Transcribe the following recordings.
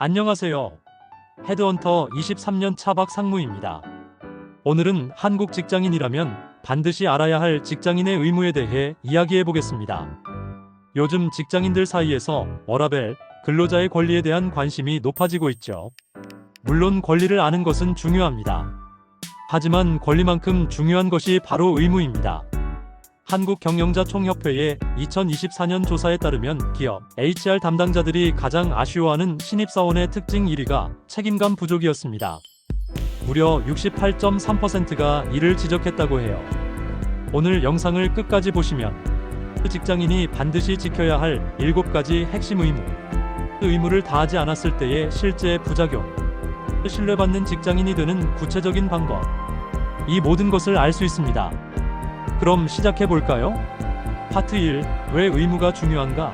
안녕하세요. 헤드헌터 23년 차 박상무입니다. 오늘은 한국 직장인이라면 반드시 알아야 할 직장인의 의무에 대해 이야기해 보겠습니다. 요즘 직장인들 사이에서 워라밸, 근로자의 권리에 대한 관심이 높아지고 있죠. 물론 권리를 아는 것은 중요합니다. 하지만 권리만큼 중요한 것이 바로 의무입니다. 한국경영자총협회의 2024년 조사에 따르면 기업 HR 담당자들이 가장 아쉬워하는 신입사원의 특징 1위가 책임감 부족이었습니다. 무려 68.3%가 이를 지적했다고 해요. 오늘 영상을 끝까지 보시면 직장인이 반드시 지켜야 할 7가지 핵심 의무를 다하지 않았을 때의 실제 부작용, 신뢰받는 직장인이 되는 구체적인 방법, 이 모든 것을 알 수 있습니다. 그럼 시작해볼까요? 파트 1. 왜 의무가 중요한가?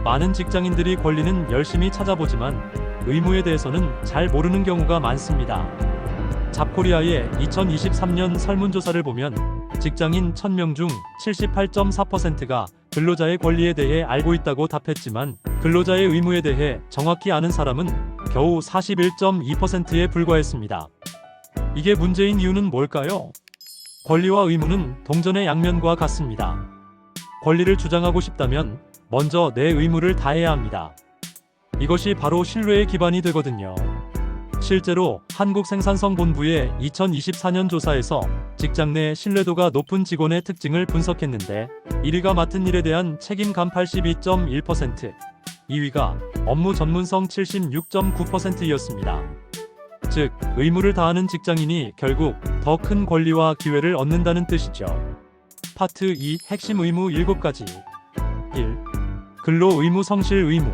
많은 직장인들이 권리는 열심히 찾아보지만 의무에 대해서는 잘 모르는 경우가 많습니다. 잡코리아의 2023년 설문조사를 보면 직장인 1000명 중 78.4%가 근로자의 권리에 대해 알고 있다고 답했지만 근로자의 의무에 대해 정확히 아는 사람은 겨우 41.2%에 불과했습니다. 이게 문제인 이유는 뭘까요? 권리와 의무는 동전의 양면과 같습니다. 권리를 주장하고 싶다면 먼저 내 의무를 다해야 합니다. 이것이 바로 신뢰의 기반이 되거든요. 실제로 한국생산성본부의 2024년 조사에서 직장 내 신뢰도가 높은 직원의 특징을 분석했는데 1위가 맡은 일에 대한 책임감 82.1%, 2위가 업무 전문성 76.9%였습니다. 즉, 의무를 다하는 직장인이 결국 더 큰 권리와 기회를 얻는다는 뜻이죠. 파트 2. 핵심 의무 7가지. 1. 근로 의무 성실 의무.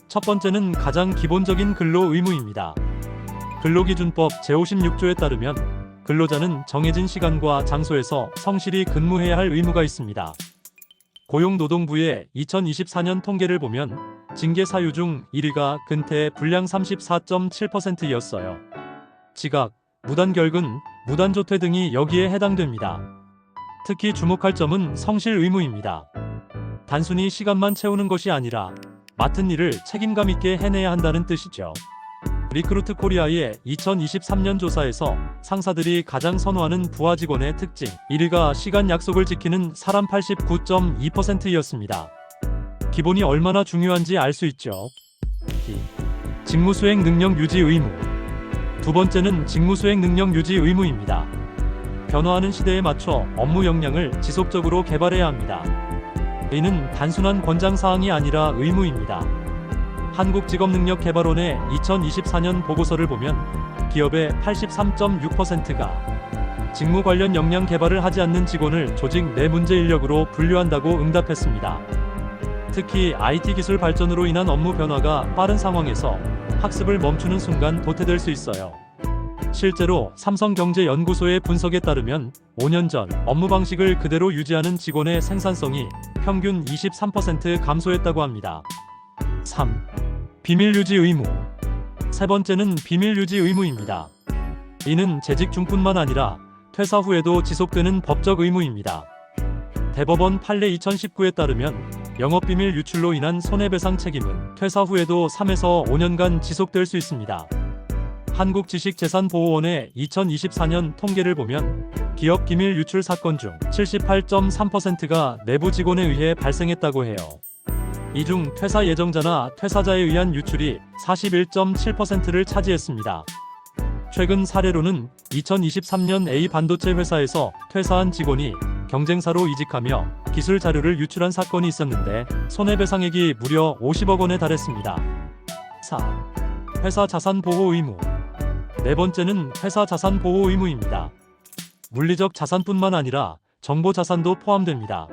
첫 번째는 가장 기본적인 근로 의무입니다. 근로기준법 제56조에 따르면 근로자는 정해진 시간과 장소에서 성실히 근무해야 할 의무가 있습니다. 고용노동부의 2024년 통계를 보면 징계 사유 중 1위가 근태 불량 34.7%였어요. 지각, 무단결근, 무단조퇴 등이 여기에 해당됩니다. 특히 주목할 점은 성실 의무입니다. 단순히 시간만 채우는 것이 아니라 맡은 일을 책임감 있게 해내야 한다는 뜻이죠. 리크루트 코리아의 2023년 조사에서 상사들이 가장 선호하는 부하 직원의 특징 1위가 시간 약속을 지키는 사람 89.2%였습니다. 기본이 얼마나 중요한지 알 수 있죠. 직무수행 능력 유지 의무. 두 번째는 직무수행 능력 유지 의무입니다. 변화하는 시대에 맞춰 업무 역량을 지속적으로 개발해야 합니다. 이는 단순한 권장사항이 아니라 의무입니다. 한국직업능력개발원의 2024년 보고서를 보면 기업의 83.6%가 직무 관련 역량 개발을 하지 않는 직원을 조직 내 문제 인력으로 분류한다고 응답했습니다. 특히 IT 기술 발전으로 인한 업무 변화가 빠른 상황에서 학습을 멈추는 순간 도태될 수 있어요. 실제로 삼성경제연구소의 분석에 따르면 5년 전 업무 방식을 그대로 유지하는 직원의 생산성이 평균 23% 감소했다고 합니다. 3. 비밀 유지 의무. 세 번째는 비밀 유지 의무입니다. 이는 재직 중뿐만 아니라 퇴사 후에도 지속되는 법적 의무입니다. 대법원 판례 2019에 따르면 영업비밀 유출로 인한 손해배상 책임은 퇴사 후에도 3에서 5년간 지속될 수 있습니다. 한국지식재산보호원의 2024년 통계를 보면 기업 기밀 유출 사건 중 78.3%가 내부 직원에 의해 발생했다고 해요. 이 중 퇴사 예정자나 퇴사자에 의한 유출이 41.7%를 차지했습니다. 최근 사례로는 2023년 A 반도체 회사에서 퇴사한 직원이 경쟁사로 이직하며 기술 자료를 유출한 사건이 있었는데 손해배상액이 무려 50억 원에 달했습니다. 4. 회사 자산 보호 의무. 네 번째는 회사 자산 보호 의무입니다. 물리적 자산뿐만 아니라 정보 자산도 포함됩니다.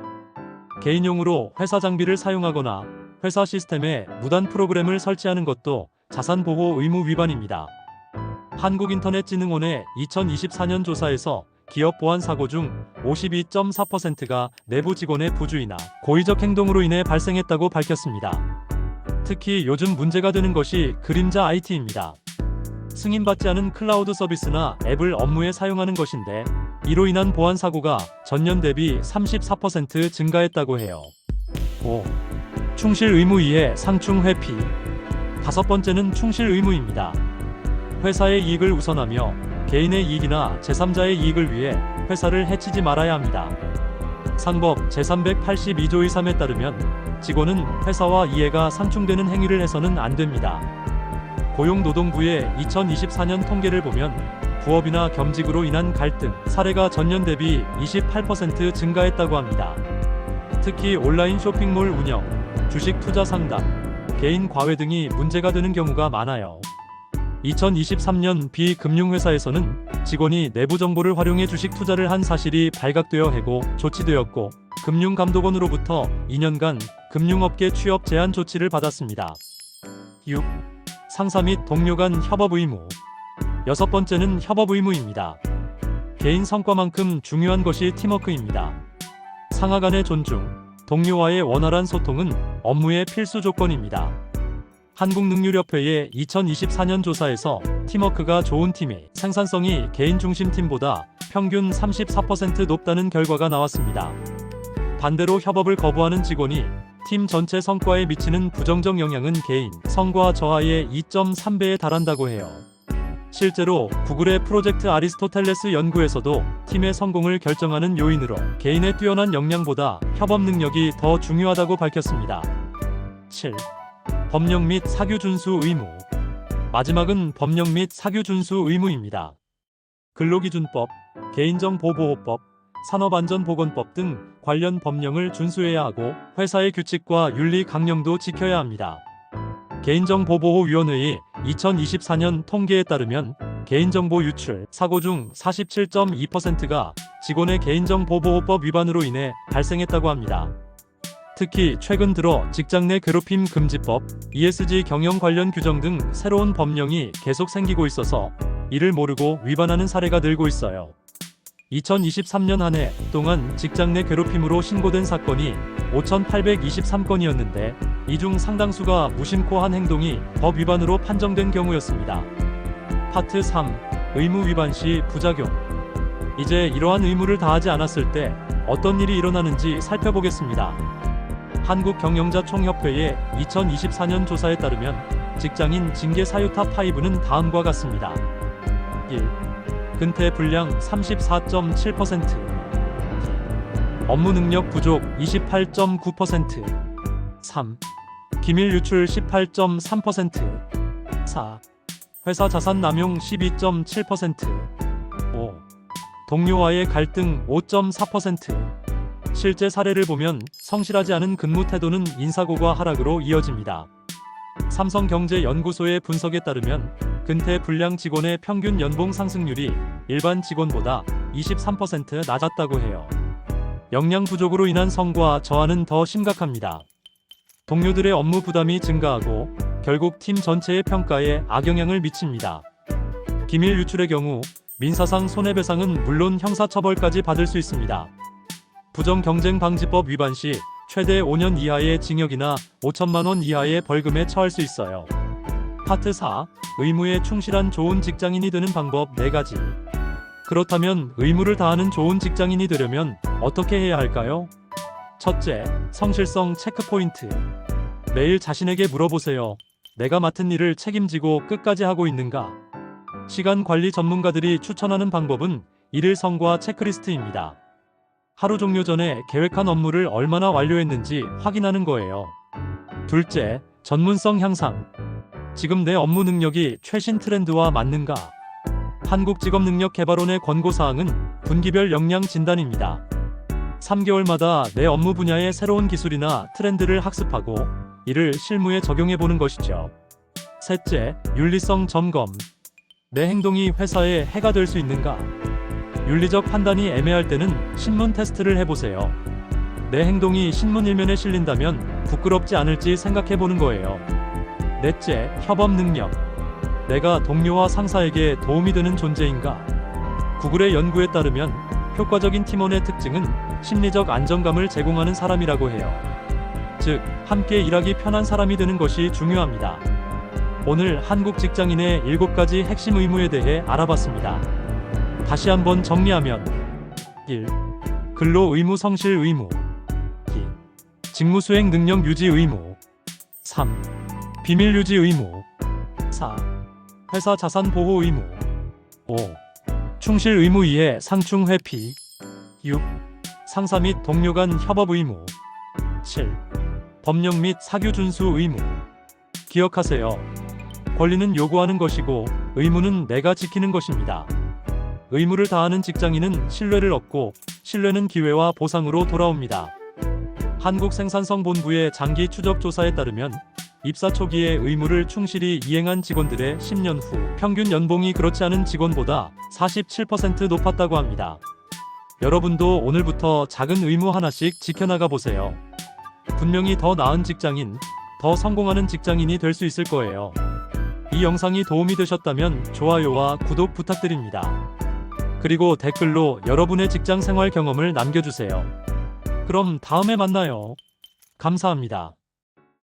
개인용으로 회사 장비를 사용하거나 회사 시스템에 무단 프로그램을 설치하는 것도 자산 보호 의무 위반입니다. 한국인터넷진흥원의 2024년 조사에서 기업 보안 사고 중 52.4%가 내부 직원의 부주의나 고의적 행동으로 인해 발생했다고 밝혔습니다. 특히 요즘 문제가 되는 것이 그림자 IT입니다. 승인받지 않은 클라우드 서비스나 앱을 업무에 사용하는 것인데 이로 인한 보안 사고가 전년 대비 34% 증가했다고 해요. 5. 충실 의무 이해 상충 회피. 다섯 번째는 충실 의무입니다. 회사의 이익을 우선하며 개인의 이익이나 제3자의 이익을 위해 회사를 해치지 말아야 합니다. 상법 제382조 3에 따르면 직원은 회사와 이해가 상충되는 행위를 해서는 안 됩니다. 고용노동부의 2024년 통계를 보면 부업이나 겸직으로 인한 갈등 사례가 전년 대비 28% 증가했다고 합니다. 특히 온라인 쇼핑몰 운영, 주식 투자 상담, 개인 과외 등이 문제가 되는 경우가 많아요. 2023년 비금융회사에서는 직원이 내부 정보를 활용해 주식 투자를 한 사실이 발각되어 해고 조치되었고, 금융감독원으로부터 2년간 금융업계 취업 제한 조치를 받았습니다. 6. 상사 및 동료 간 협업 의무. 여섯 번째는 협업 의무입니다. 개인 성과만큼 중요한 것이 팀워크입니다. 상하 간의 존중, 동료와의 원활한 소통은 업무의 필수 조건입니다. 한국능률협회의 2024년 조사에서 팀워크가 좋은 팀의 생산성이 개인 중심 팀보다 평균 34% 높다는 결과가 나왔습니다. 반대로 협업을 거부하는 직원이 팀 전체 성과에 미치는 부정적 영향은 개인 성과 저하의 2.3배에 달한다고 해요. 실제로 구글의 프로젝트 아리스토텔레스 연구에서도 팀의 성공을 결정하는 요인으로 개인의 뛰어난 역량보다 협업 능력이 더 중요하다고 밝혔습니다. 7. 법령 및 사규 준수 의무. 마지막은 법령 및 사규 준수 의무입니다. 근로기준법, 개인정보보호법, 산업안전보건법 등 관련 법령을 준수해야 하고 회사의 규칙과 윤리 강령도 지켜야 합니다. 개인정보보호위원회의 2024년 통계에 따르면 개인정보 유출 사고 중 47.2%가 직원의 개인정보보호법 위반으로 인해 발생했다고 합니다. 특히 최근 들어 직장 내 괴롭힘 금지법, ESG 경영 관련 규정 등 새로운 법령이 계속 생기고 있어서 이를 모르고 위반하는 사례가 늘고 있어요. 2023년 한 해 동안 직장 내 괴롭힘으로 신고된 사건이 5,823건이었는데 이 중 상당수가 무심코 한 행동이 법 위반으로 판정된 경우였습니다. 파트 3. 의무 위반 시 부작용. 이제 이러한 의무를 다하지 않았을 때 어떤 일이 일어나는지 살펴보겠습니다. 한국경영자총협회의 2024년 조사에 따르면 직장인 징계 사유 탑 5는 다음과 같습니다. 1. 근태 불량 34.7%, 업무 능력 부족 28.9%, 3. 기밀 유출 18.3%, 4. 회사 자산 남용 12.7%, 5. 동료와의 갈등 5.4%. 실제 사례를 보면 성실하지 않은 근무 태도는 인사고과 하락으로 이어집니다. 삼성경제연구소의 분석에 따르면 근태 불량 직원의 평균 연봉 상승률이 일반 직원보다 23% 낮았다고 해요. 역량 부족으로 인한 성과 저하는 더 심각합니다. 동료들의 업무 부담이 증가하고 결국 팀 전체의 평가에 악영향을 미칩니다. 기밀 유출의 경우 민사상 손해배상은 물론 형사처벌까지 받을 수 있습니다. 부정경쟁방지법 위반 시 최대 5년 이하의 징역이나 5천만 원 이하의 벌금에 처할 수 있어요. 파트 4. 의무에 충실한 좋은 직장인이 되는 방법 4가지. 그렇다면 의무를 다하는 좋은 직장인이 되려면 어떻게 해야 할까요? 첫째, 성실성 체크포인트. 매일 자신에게 물어보세요. 내가 맡은 일을 책임지고 끝까지 하고 있는가? 시간 관리 전문가들이 추천하는 방법은 일일 성과 체크리스트입니다. 하루 종료 전에 계획한 업무를 얼마나 완료했는지 확인하는 거예요. 둘째, 전문성 향상. 지금 내 업무 능력이 최신 트렌드와 맞는가? 한국직업능력개발원의 권고사항은 분기별 역량 진단입니다. 3개월마다 내 업무 분야의 새로운 기술이나 트렌드를 학습하고 이를 실무에 적용해보는 것이죠. 셋째, 윤리성 점검. 내 행동이 회사에 해가 될 수 있는가? 윤리적 판단이 애매할 때는 신문 테스트를 해보세요. 내 행동이 신문 일면에 실린다면 부끄럽지 않을지 생각해보는 거예요. 넷째, 협업 능력. 내가 동료와 상사에게 도움이 되는 존재인가? 구글의 연구에 따르면 효과적인 팀원의 특징은 심리적 안정감을 제공하는 사람이라고 해요. 즉, 함께 일하기 편한 사람이 되는 것이 중요합니다. 오늘 한국 직장인의 7가지 핵심 의무에 대해 알아봤습니다. 다시 한번 정리하면 1. 근로 의무 성실 의무. 2. 직무 수행 능력 유지 의무. 3. 비밀 유지 의무. 4. 회사 자산 보호 의무. 5. 충실 의무 이해 상충 회피. 6. 상사 및 동료 간 협업 의무. 7. 법령 및 사규 준수 의무. 기억하세요. 권리는 요구하는 것이고 의무는 내가 지키는 것입니다. 의무를 다하는 직장인은 신뢰를 얻고 신뢰는 기회와 보상으로 돌아옵니다. 한국생산성본부의 장기 추적 조사에 따르면 입사 초기에 의무를 충실히 이행한 직원들의 10년 후 평균 연봉이 그렇지 않은 직원보다 47% 높았다고 합니다. 여러분도 오늘부터 작은 의무 하나씩 지켜나가 보세요. 분명히 더 나은 직장인, 더 성공하는 직장인이 될 수 있을 거예요. 이 영상이 도움이 되셨다면 좋아요와 구독 부탁드립니다. 그리고 댓글로 여러분의 직장 생활 경험을 남겨주세요. 그럼 다음에 만나요. 감사합니다.